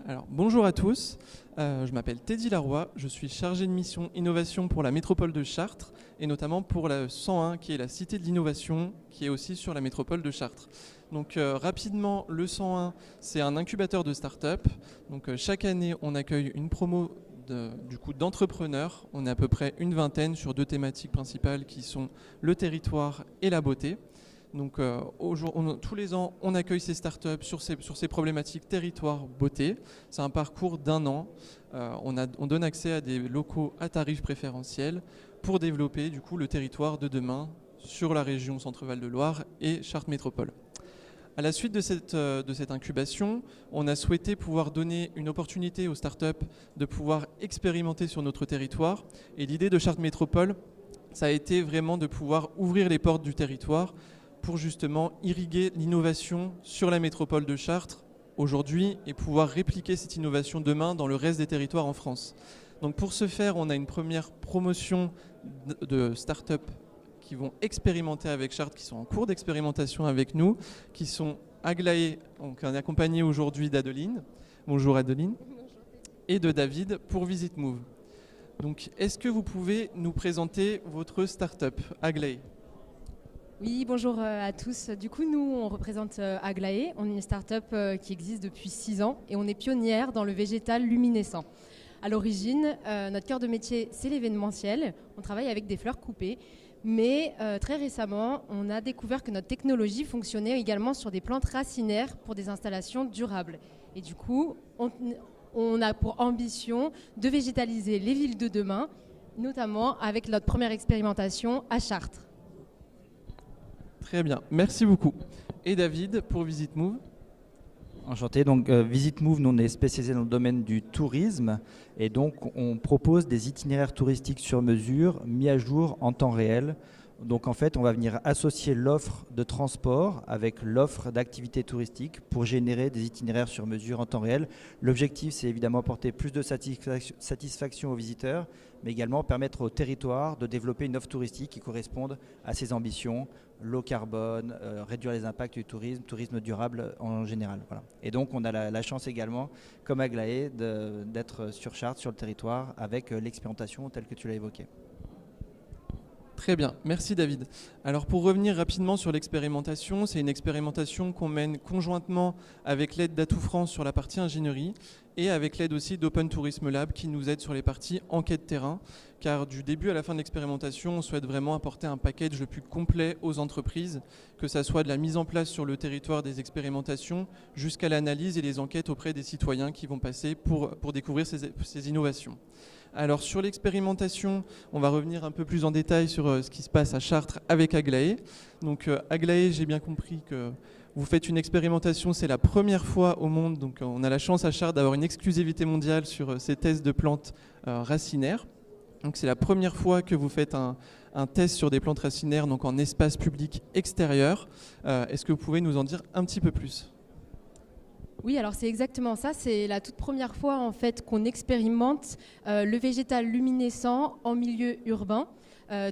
Alors, bonjour à tous, je m'appelle Teddy Laroy, je suis chargé de mission innovation pour la métropole de Chartres et notamment pour la 101 qui est la cité de l'innovation qui est aussi sur la métropole de Chartres. Donc rapidement, le 101 c'est un incubateur de start-up. Donc chaque année on accueille une promo d'entrepreneurs. On est à peu près une vingtaine sur deux thématiques principales qui sont le territoire et la beauté. Donc tous les ans, on accueille ces startups sur ces problématiques territoire, beauté. C'est un parcours d'1 an. On donne accès à des locaux à tarifs préférentiels pour développer du coup le territoire de demain sur la région Centre-Val de Loire et Chartres Métropole. À la suite de cette incubation, on a souhaité pouvoir donner une opportunité aux startups de pouvoir expérimenter sur notre territoire. Et l'idée de Chartres Métropole, ça a été vraiment de pouvoir ouvrir les portes du territoire pour justement irriguer l'innovation sur la métropole de Chartres aujourd'hui et pouvoir répliquer cette innovation demain dans le reste des territoires en France. Donc pour ce faire, on a une première promotion de start-up qui vont expérimenter avec Chartres, qui sont en cours d'expérimentation avec nous, qui sont Aglaé, donc on est accompagné aujourd'hui d'Adeline. Bonjour Adeline. Bonjour. Et de David pour Visit Move. Donc est-ce que vous pouvez nous présenter votre start-up, Aglaé ? Oui, bonjour à tous. Du coup, nous, on représente Aglaé. On est une start-up qui existe depuis 6 ans et on est pionnière dans le végétal luminescent. À l'origine, notre cœur de métier, c'est l'événementiel. On travaille avec des fleurs coupées. Mais très récemment, on a découvert que notre technologie fonctionnait également sur des plantes racinaires pour des installations durables. Et du coup, on a pour ambition de végétaliser les villes de demain, notamment avec notre première expérimentation à Chartres. Très bien, merci beaucoup. Et David, pour Visit Move ? Enchanté. Donc Visit Move, nous on est spécialisé dans le domaine du tourisme et donc on propose des itinéraires touristiques sur mesure, mis à jour en temps réel. Donc en fait, on va venir associer l'offre de transport avec l'offre d'activités touristiques pour générer des itinéraires sur mesure en temps réel. L'objectif, c'est évidemment apporter plus de satisfaction aux visiteurs, mais également permettre au territoire de développer une offre touristique qui corresponde à ses ambitions, low carbone, réduire les impacts du tourisme durable en général. Voilà. Et donc on a la chance également, comme Aglaé, d'être sur Chartres, sur le territoire, avec l'expérimentation telle que tu l'as évoquée. Très bien, merci David. Alors pour revenir rapidement sur l'expérimentation, c'est une expérimentation qu'on mène conjointement avec l'aide d'Atout France sur la partie ingénierie et avec l'aide aussi d'Open Tourism Lab qui nous aide sur les parties enquête terrain, car du début à la fin de l'expérimentation, on souhaite vraiment apporter un package le plus complet aux entreprises, que ça soit de la mise en place sur le territoire des expérimentations jusqu'à l'analyse et les enquêtes auprès des citoyens qui vont passer pour découvrir ces innovations. Alors sur l'expérimentation, on va revenir un peu plus en détail sur ce qui se passe à Chartres avec Aglaé. Donc Aglaé, j'ai bien compris que vous faites une expérimentation, c'est la première fois au monde, donc on a la chance à Chartres d'avoir une exclusivité mondiale sur ces tests de plantes racinaires. Donc c'est la première fois que vous faites un test sur des plantes racinaires, donc en espace public extérieur. Est-ce que vous pouvez nous en dire un petit peu plus ? Oui, alors c'est exactement ça. C'est la toute première fois en fait qu'on expérimente le végétal luminescent en milieu urbain.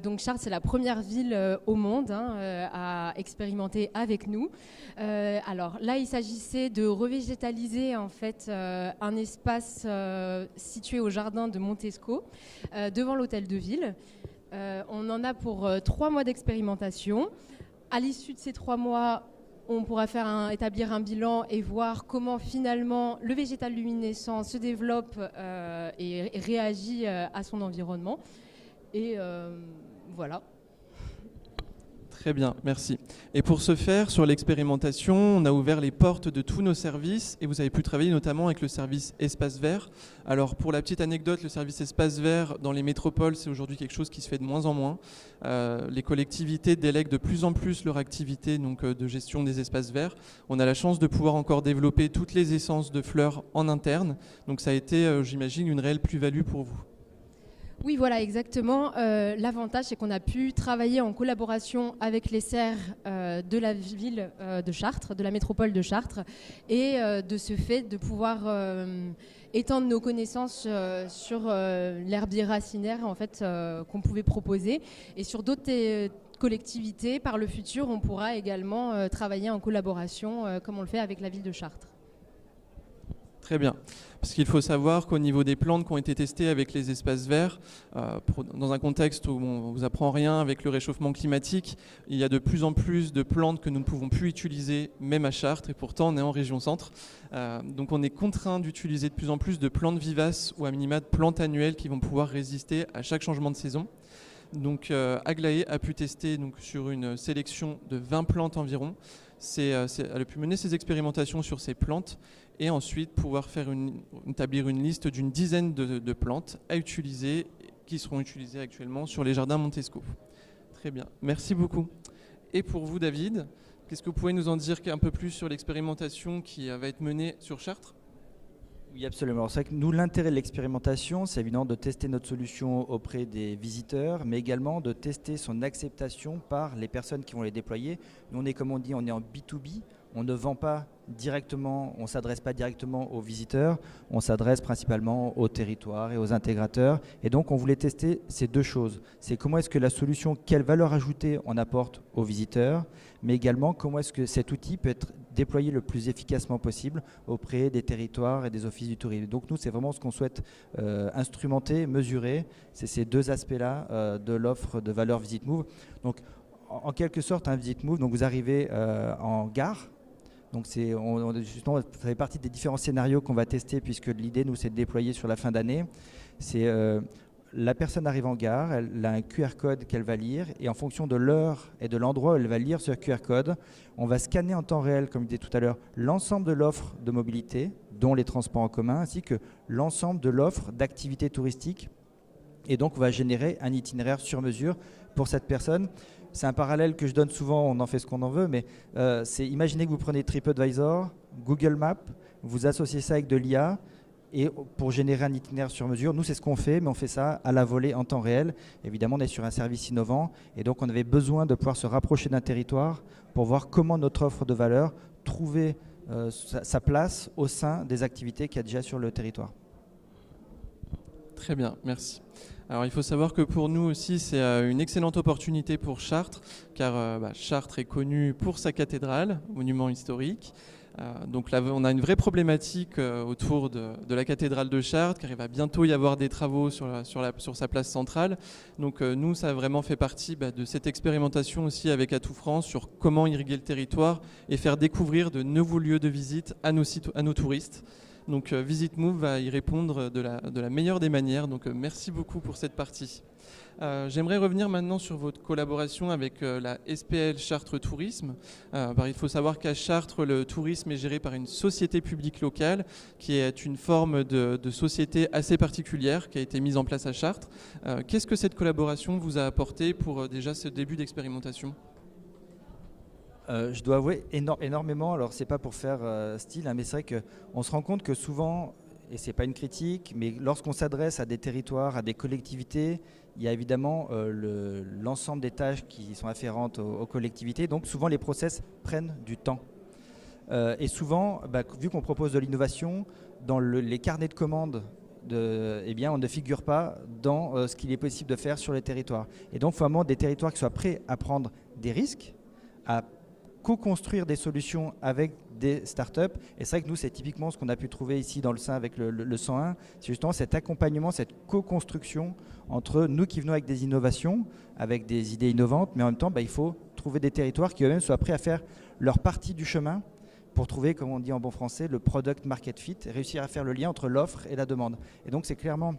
Donc Chartres, c'est la première ville au monde à expérimenter avec nous. Alors là, il s'agissait de revégétaliser en fait un espace situé au jardin de Montesco, devant l'hôtel de ville. On en a pour 3 mois d'expérimentation. À l'issue de ces 3 mois, on pourra établir un bilan et voir comment finalement le végétal luminescent se développe et réagit à son environnement. Et voilà. Très bien, merci. Et pour ce faire, sur l'expérimentation, on a ouvert les portes de tous nos services et vous avez pu travailler notamment avec le service Espace Vert. Alors pour la petite anecdote, le service Espace Vert dans les métropoles, c'est aujourd'hui quelque chose qui se fait de moins en moins. Les collectivités délèguent de plus en plus leur activité donc, de gestion des espaces verts. On a la chance de pouvoir encore développer toutes les essences de fleurs en interne. Donc ça a été, j'imagine, une réelle plus-value pour vous. Oui, voilà, exactement. L'avantage, c'est qu'on a pu travailler en collaboration avec les serres de la ville de Chartres, de la métropole de Chartres, et de ce fait de pouvoir étendre nos connaissances sur l'herbier racinaire en fait, qu'on pouvait proposer. Et sur d'autres collectivités, par le futur, on pourra également travailler en collaboration, comme on le fait avec la ville de Chartres. Très bien. Parce qu'il faut savoir qu'au niveau des plantes qui ont été testées avec les espaces verts, dans un contexte où on ne vous apprend rien avec le réchauffement climatique, il y a de plus en plus de plantes que nous ne pouvons plus utiliser, même à Chartres, et pourtant on est en région centre. Donc on est contraint d'utiliser de plus en plus de plantes vivaces ou à minima de plantes annuelles qui vont pouvoir résister à chaque changement de saison. Donc Aglaé a pu tester donc, sur une sélection de 20 plantes environ. Elle a pu mener ses expérimentations sur ces plantes et ensuite pouvoir établir une liste d'une dizaine de plantes à utiliser, qui seront utilisées actuellement sur les jardins Montesco. Très bien, merci beaucoup. Et pour vous David, qu'est-ce que vous pouvez nous en dire un peu plus sur l'expérimentation qui va être menée sur Chartres ? Oui, absolument. C'est vrai que nous, l'intérêt de l'expérimentation, c'est évidemment de tester notre solution auprès des visiteurs, mais également de tester son acceptation par les personnes qui vont les déployer. Nous, on est, comme on dit, on est en B2B. On ne vend pas directement, on ne s'adresse pas directement aux visiteurs, on s'adresse principalement aux territoires et aux intégrateurs. Et donc, on voulait tester ces deux choses. C'est comment est-ce que la solution, quelle valeur ajoutée on apporte aux visiteurs, mais également comment est-ce que cet outil peut être déployé le plus efficacement possible auprès des territoires et des offices du tourisme. Donc nous, c'est vraiment ce qu'on souhaite instrumenter, mesurer. C'est ces deux aspects-là de l'offre de valeur Visit Move. Donc, en quelque sorte, un Visit Move, donc vous arrivez en gare. Donc justement, ça fait partie des différents scénarios qu'on va tester, puisque l'idée, nous, c'est de déployer sur la fin d'année. C'est la personne arrive en gare, elle a un QR code qu'elle va lire, et en fonction de l'heure et de l'endroit où elle va lire ce QR code, on va scanner en temps réel, comme je disais tout à l'heure, l'ensemble de l'offre de mobilité, dont les transports en commun, ainsi que l'ensemble de l'offre d'activités touristiques. Et donc, on va générer un itinéraire sur mesure pour cette personne. C'est un parallèle que je donne souvent, on en fait ce qu'on en veut, mais imaginez que vous prenez TripAdvisor, Google Maps, vous associez ça avec de l'IA, et pour générer un itinéraire sur mesure. Nous, c'est ce qu'on fait, mais on fait ça à la volée en temps réel. Évidemment, on est sur un service innovant, et donc on avait besoin de pouvoir se rapprocher d'un territoire pour voir comment notre offre de valeur trouvait sa place au sein des activités qu'il y a déjà sur le territoire. Très bien, merci. Alors il faut savoir que pour nous aussi c'est une excellente opportunité pour Chartres, car Chartres est connu pour sa cathédrale, monument historique. Donc là on a une vraie problématique autour de la cathédrale de Chartres, car il va bientôt y avoir des travaux sur sa place centrale. Donc nous ça a vraiment fait partie de cette expérimentation aussi avec Atout France sur comment irriguer le territoire et faire découvrir de nouveaux lieux de visite à nos touristes. Donc Visit Move va y répondre de la meilleure des manières, donc merci beaucoup pour cette partie. J'aimerais revenir maintenant sur votre collaboration avec la SPL Chartres Tourisme. Il faut savoir qu'à Chartres, le tourisme est géré par une société publique locale qui est une forme de société assez particulière qui a été mise en place à Chartres. Qu'est-ce que cette collaboration vous a apporté pour déjà ce début d'expérimentation ? Je dois avouer énormément, alors c'est pas pour faire style, mais c'est vrai qu'on se rend compte que souvent, et c'est pas une critique, mais lorsqu'on s'adresse à des territoires, à des collectivités, il y a évidemment l'ensemble des tâches qui sont afférentes aux collectivités, donc souvent les process prennent du temps. Et souvent, vu qu'on propose de l'innovation, dans les carnets de commandes, on ne figure pas dans ce qu'il est possible de faire sur les territoires. Et donc il faut vraiment des territoires qui soient prêts à prendre des risques, à co-construire des solutions avec des startups. Et c'est vrai que nous, c'est typiquement ce qu'on a pu trouver ici dans le sein avec le 101. C'est justement cet accompagnement, cette co-construction entre nous qui venons avec des innovations, avec des idées innovantes, mais en même temps, il faut trouver des territoires qui eux-mêmes soient prêts à faire leur partie du chemin pour trouver, comme on dit en bon français, le product market fit, réussir à faire le lien entre l'offre et la demande. Et donc, c'est clairement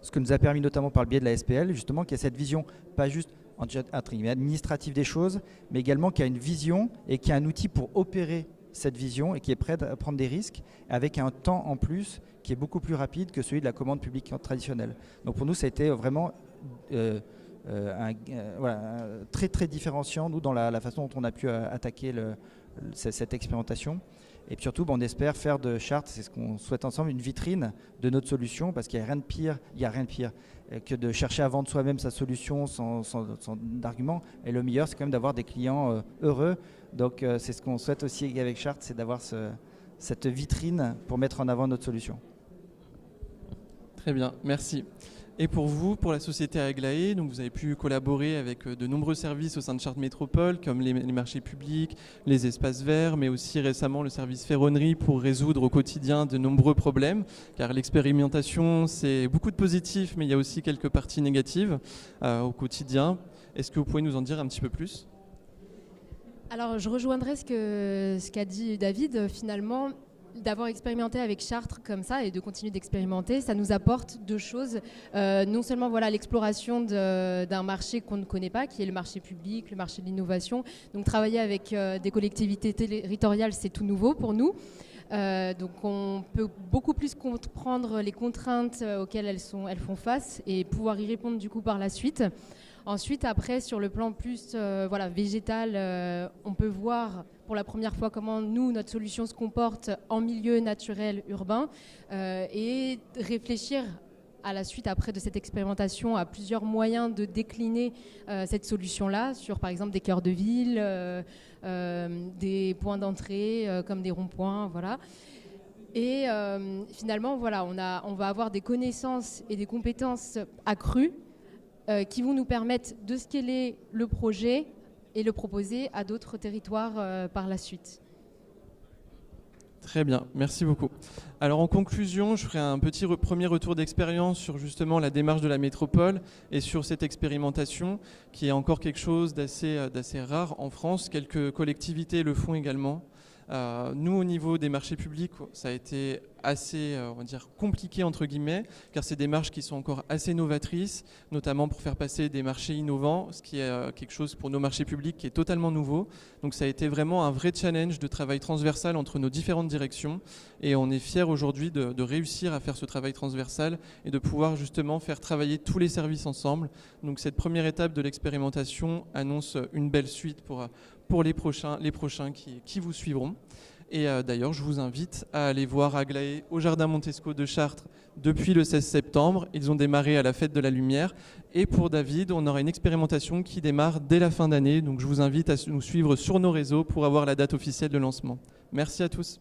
ce que nous a permis, notamment par le biais de la SPL, justement, qu'il y a cette vision, pas juste administrative des choses, mais également qui a une vision et qui a un outil pour opérer cette vision et qui est prêt à prendre des risques avec un temps en plus qui est beaucoup plus rapide que celui de la commande publique traditionnelle. Donc pour nous, ça a été vraiment très très différenciant, nous, dans la façon dont on a pu attaquer cette expérimentation. Et puis surtout, on espère faire de Chartres, c'est ce qu'on souhaite ensemble, une vitrine de notre solution, parce qu'il n'y a rien de pire que de chercher à vendre soi-même sa solution sans argument. Et le meilleur, c'est quand même d'avoir des clients heureux. Donc c'est ce qu'on souhaite aussi avec Chartres, c'est d'avoir cette vitrine pour mettre en avant notre solution. Très bien, merci. Et pour vous, pour la société Aglaé, donc vous avez pu collaborer avec de nombreux services au sein de Chartres Métropole, comme les marchés publics, les espaces verts, mais aussi récemment le service ferronnerie pour résoudre au quotidien de nombreux problèmes, car l'expérimentation, c'est beaucoup de positifs, mais il y a aussi quelques parties négatives au quotidien. Est-ce que vous pouvez nous en dire un petit peu plus ? Alors, je rejoindrai ce qu'a dit David. Finalement, d'avoir expérimenté avec Chartres comme ça et de continuer d'expérimenter, ça nous apporte deux choses. Non seulement l'exploration d'un marché qu'on ne connaît pas, qui est le marché public, le marché de l'innovation. Donc, travailler avec des collectivités territoriales, c'est tout nouveau pour nous. Donc on peut beaucoup plus comprendre les contraintes auxquelles elles font face et pouvoir y répondre du coup par la suite. Ensuite, après, sur le plan plus végétal, on peut voir pour la première fois comment notre solution se comporte en milieu naturel urbain et réfléchir à la suite après de cette expérimentation à plusieurs moyens de décliner cette solution-là sur par exemple des cœurs de ville, des points d'entrée comme des ronds-points, voilà. Et finalement, on va avoir des connaissances et des compétences accrues qui vont nous permettre de scaler le projet et le proposer à d'autres territoires par la suite. Très bien, merci beaucoup. Alors en conclusion, je ferai un petit premier retour d'expérience sur justement la démarche de la métropole et sur cette expérimentation qui est encore quelque chose d'assez rare en France. Quelques collectivités le font également. Nous, au niveau des marchés publics, ça a été assez, on va dire, compliqué entre guillemets, car c'est des démarches qui sont encore assez novatrices, notamment pour faire passer des marchés innovants, ce qui est quelque chose pour nos marchés publics qui est totalement nouveau. Donc ça a été vraiment un vrai challenge de travail transversal entre nos différentes directions, et on est fiers aujourd'hui de réussir à faire ce travail transversal et de pouvoir justement faire travailler tous les services ensemble. Donc cette première étape de l'expérimentation annonce une belle suite pour les prochains qui vous suivront. Et d'ailleurs, je vous invite à aller voir Aglaé au Jardin Montesco de Chartres depuis le 16 septembre. Ils ont démarré à la Fête de la Lumière. Et pour David, on aura une expérimentation qui démarre dès la fin d'année. Donc je vous invite à nous suivre sur nos réseaux pour avoir la date officielle de lancement. Merci à tous.